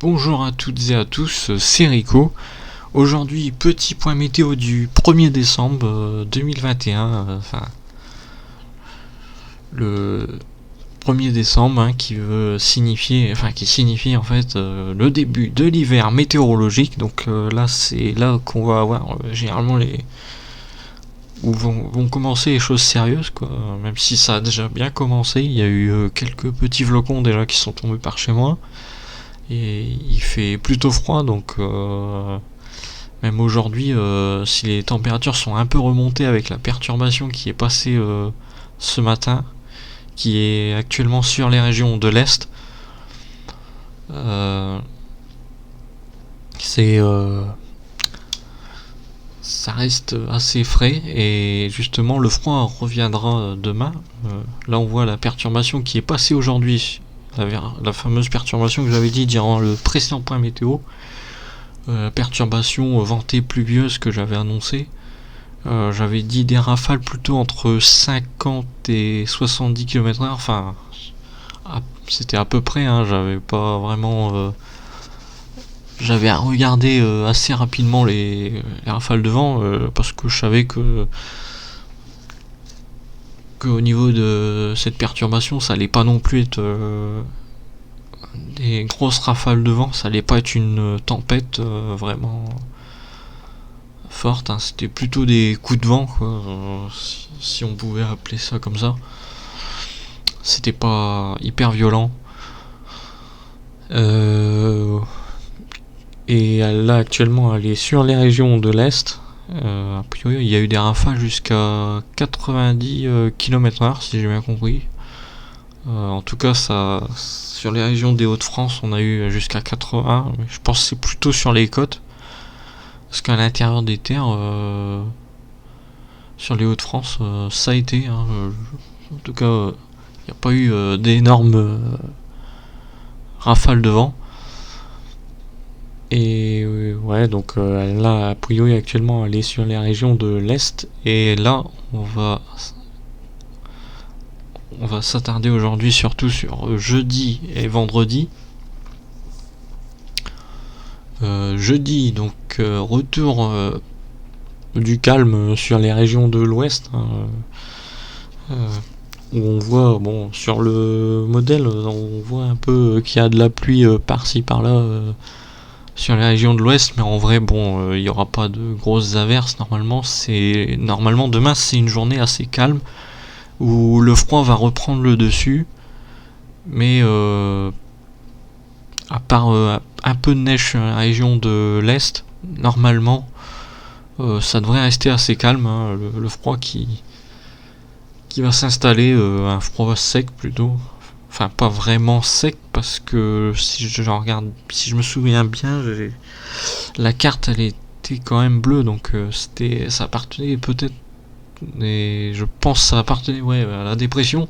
Bonjour à toutes et à tous, c'est Rico. Aujourd'hui, petit point météo du 1er décembre 2021, le 1er décembre qui signifie en fait le début de l'hiver météorologique. Donc là, c'est là qu'on va avoir généralement où vont commencer les choses sérieuses, quoi. Même si ça a déjà bien commencé, il y a eu quelques petits flocons déjà qui sont tombés par chez moi. Et il fait plutôt froid, donc même aujourd'hui, si les températures sont un peu remontées avec la perturbation qui est passée ce matin, qui est actuellement sur les régions de l'Est, ça reste assez frais, et justement le froid reviendra demain. Là on voit la perturbation qui est passée aujourd'hui, la fameuse perturbation que j'avais dit durant le précédent point météo, perturbation ventée pluvieuse que j'avais annoncé. J'avais dit des rafales plutôt entre 50 et 70 km/h, enfin c'était à peu près, j'avais pas vraiment j'avais regardé assez rapidement les rafales de vent, parce que je savais que au niveau de cette perturbation, ça allait pas non plus être des grosses rafales de vent, ça allait pas être une tempête vraiment forte, c'était plutôt des coups de vent, quoi, si on pouvait appeler ça comme ça. C'était pas hyper violent. Et là actuellement elle est sur les régions de l'Est. A priori il y a eu des rafales jusqu'à 90 km/h si j'ai bien compris. En tout cas ça, sur les régions des Hauts-de-France on a eu jusqu'à 80, mais je pense que c'est plutôt sur les côtes. Parce qu'à l'intérieur des terres, sur les Hauts-de-France, ça a été. En tout cas, il n'y a pas eu d'énormes rafales de vent. Et ouais, donc là, a priori, actuellement, elle est sur les régions de l'Est. Et là, on va s'attarder aujourd'hui surtout sur jeudi et vendredi. Jeudi, donc retour du calme sur les régions de l'Ouest, où on voit, bon, sur le modèle, on voit un peu qu'il y a de la pluie par-ci par-là sur les régions de l'Ouest, mais en vrai, bon, il n'y aura pas de grosses averses normalement. Normalement demain c'est une journée assez calme où le froid va reprendre le dessus, mais à part un peu de neige sur la région de l'Est, normalement ça devrait rester assez calme, le froid qui va s'installer, un froid sec plutôt. Enfin, pas vraiment sec, parce que si je me souviens bien, la carte elle était quand même bleue, donc ça appartenait peut-être, et je pense que ça appartenait à la dépression.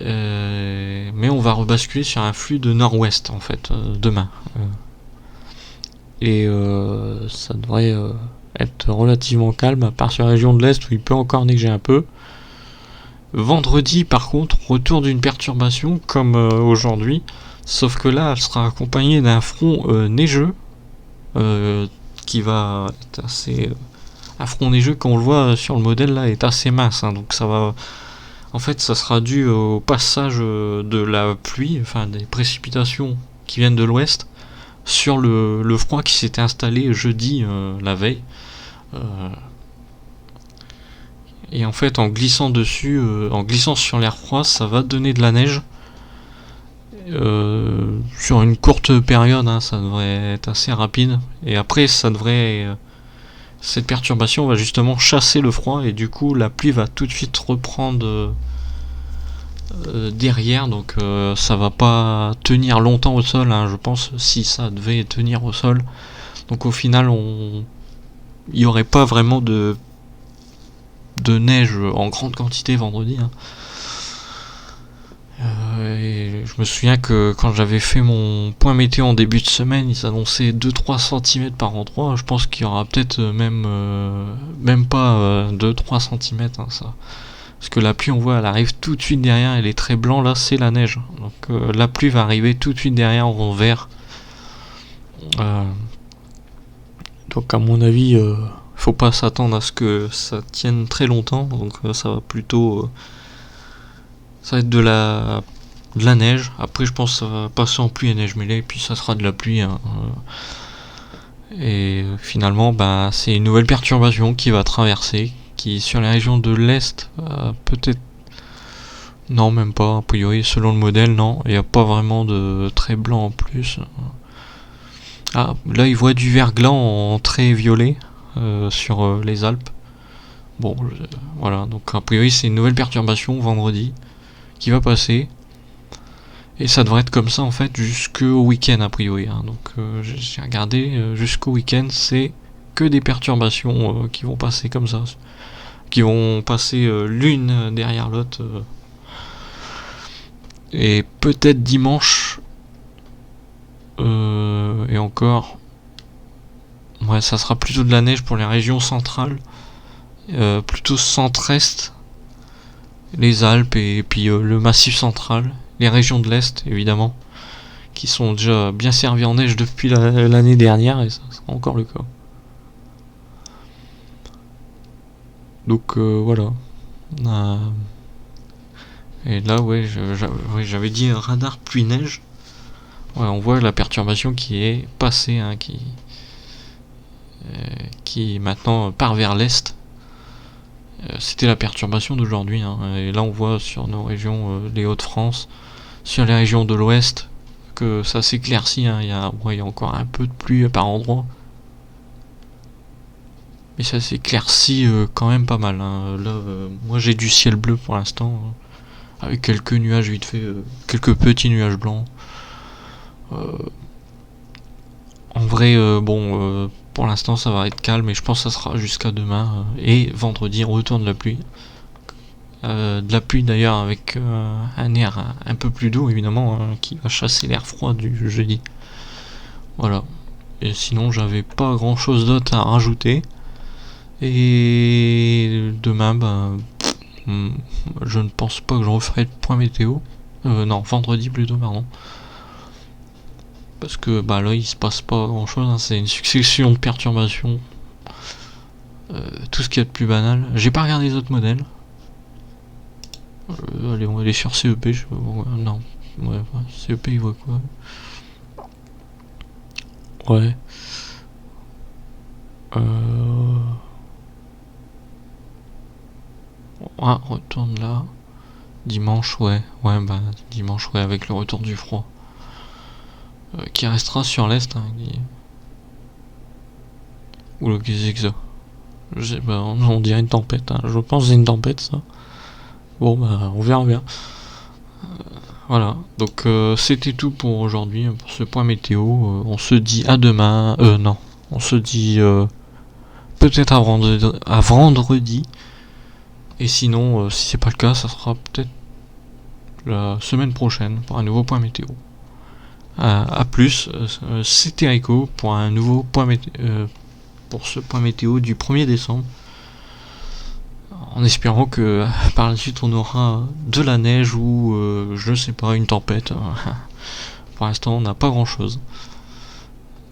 Mais on va rebasculer sur un flux de nord-ouest en fait demain. Et ça devrait être relativement calme, à part sur la région de l'Est où il peut encore neiger un peu. Vendredi par contre, retour d'une perturbation comme aujourd'hui, sauf que là elle sera accompagnée d'un front neigeux qui va être assez... un front neigeux, quand on le voit sur le modèle là, est assez mince, donc ça va... En fait ça sera dû au passage de la pluie, enfin des précipitations qui viennent de l'ouest, sur le froid qui s'était installé jeudi, la veille. Et en fait, en glissant dessus, en glissant sur l'air froid, ça va donner de la neige. Sur une courte période, ça devrait être assez rapide. Et après, cette perturbation va justement chasser le froid, et du coup, la pluie va tout de suite reprendre derrière. Donc, ça va pas tenir longtemps au sol, je pense, si ça devait tenir au sol. Donc, au final, il n'y aurait pas vraiment de neige en grande quantité vendredi. Et je me souviens que quand j'avais fait mon point météo en début de semaine, ils annonçaient 2-3 cm par endroit. Je pense qu'il y aura peut-être même pas 2-3 cm, ça. Parce que la pluie, on voit, elle arrive tout de suite derrière, elle est très blanc, là c'est la neige. Donc la pluie va arriver tout de suite derrière en vert. Donc à mon avis, faut pas s'attendre à ce que ça tienne très longtemps. Donc ça va plutôt, ça va être de la neige. Après, je pense que ça va passer en pluie et neige mêlée, puis ça sera de la pluie. Hein. Et finalement, bah, c'est une nouvelle perturbation qui va traverser, qui sur les régions de l'Est, peut-être. Non, même pas. A priori, selon le modèle, non. Il n'y a pas vraiment de trait blanc en plus. Ah, là, il voit du verglas en trait violet sur les Alpes. Bon, voilà. Donc, a priori, c'est une nouvelle perturbation vendredi qui va passer. Et ça devrait être comme ça en fait jusqu'au week-end a priori. Hein. Donc j'ai regardé jusqu'au week-end, c'est que des perturbations qui vont passer comme ça, qui vont passer l'une derrière l'autre. Et peut-être dimanche et encore. Ouais, ça sera plutôt de la neige pour les régions centrales, plutôt centre-est, les Alpes et puis le Massif central, les régions de l'Est évidemment, qui sont déjà bien servis en neige depuis l'année dernière et ça sera encore le cas. Donc voilà. Et là ouais, j'avais dit un radar pluie-neige. Ouais, on voit la perturbation qui est passée, hein, qui maintenant part vers l'est. C'était la perturbation d'aujourd'hui. Hein, et là on voit sur nos régions, les Hauts-de-France, sur les régions de l'ouest, que ça s'éclaircit. Hein, il y a encore un peu de pluie par endroit. Mais ça s'éclaircit quand même pas mal. Hein. Là, moi j'ai du ciel bleu pour l'instant, avec quelques nuages vite fait, quelques petits nuages blancs. En vrai, pour l'instant ça va être calme, et je pense que ça sera jusqu'à demain. Et vendredi, retour de la pluie. De la pluie d'ailleurs avec un air un peu plus doux évidemment, hein, qui va chasser l'air froid du jeudi. Voilà. Et sinon j'avais pas grand chose d'autre à rajouter. Et demain, je ne pense pas que je referai le point météo. Non, vendredi plutôt, pardon. Parce que là il se passe pas grand chose, hein, c'est une succession de perturbations. Tout ce qu'il y a de plus banal. J'ai pas regardé les autres modèles. Allez, on va aller sur CEP, je sais pas pourquoi. Non, ouais, CEP il voit quoi? Ouais. Ah, retourne là. Dimanche, ouais. Ouais, dimanche, ouais, avec le retour du froid. Qui restera sur l'est. Hein, Oula, qu'est-ce que c'est que ça? Je sais pas, on dirait une tempête. Hein. Je pense que c'est une tempête, ça. Bon, on verra bien. Voilà, donc c'était tout pour aujourd'hui, pour ce point météo. On se dit à demain. Non, on se dit peut-être à vendredi. Et sinon, si c'est pas le cas, ça sera peut-être la semaine prochaine pour un nouveau point météo. A plus, c'était Rico pour un nouveau point météo, pour ce point météo du 1er décembre. En espérant que par la suite on aura de la neige ou je sais pas, une tempête. Pour l'instant on n'a pas grand chose.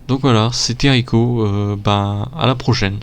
Donc voilà, c'était Rico, à la prochaine.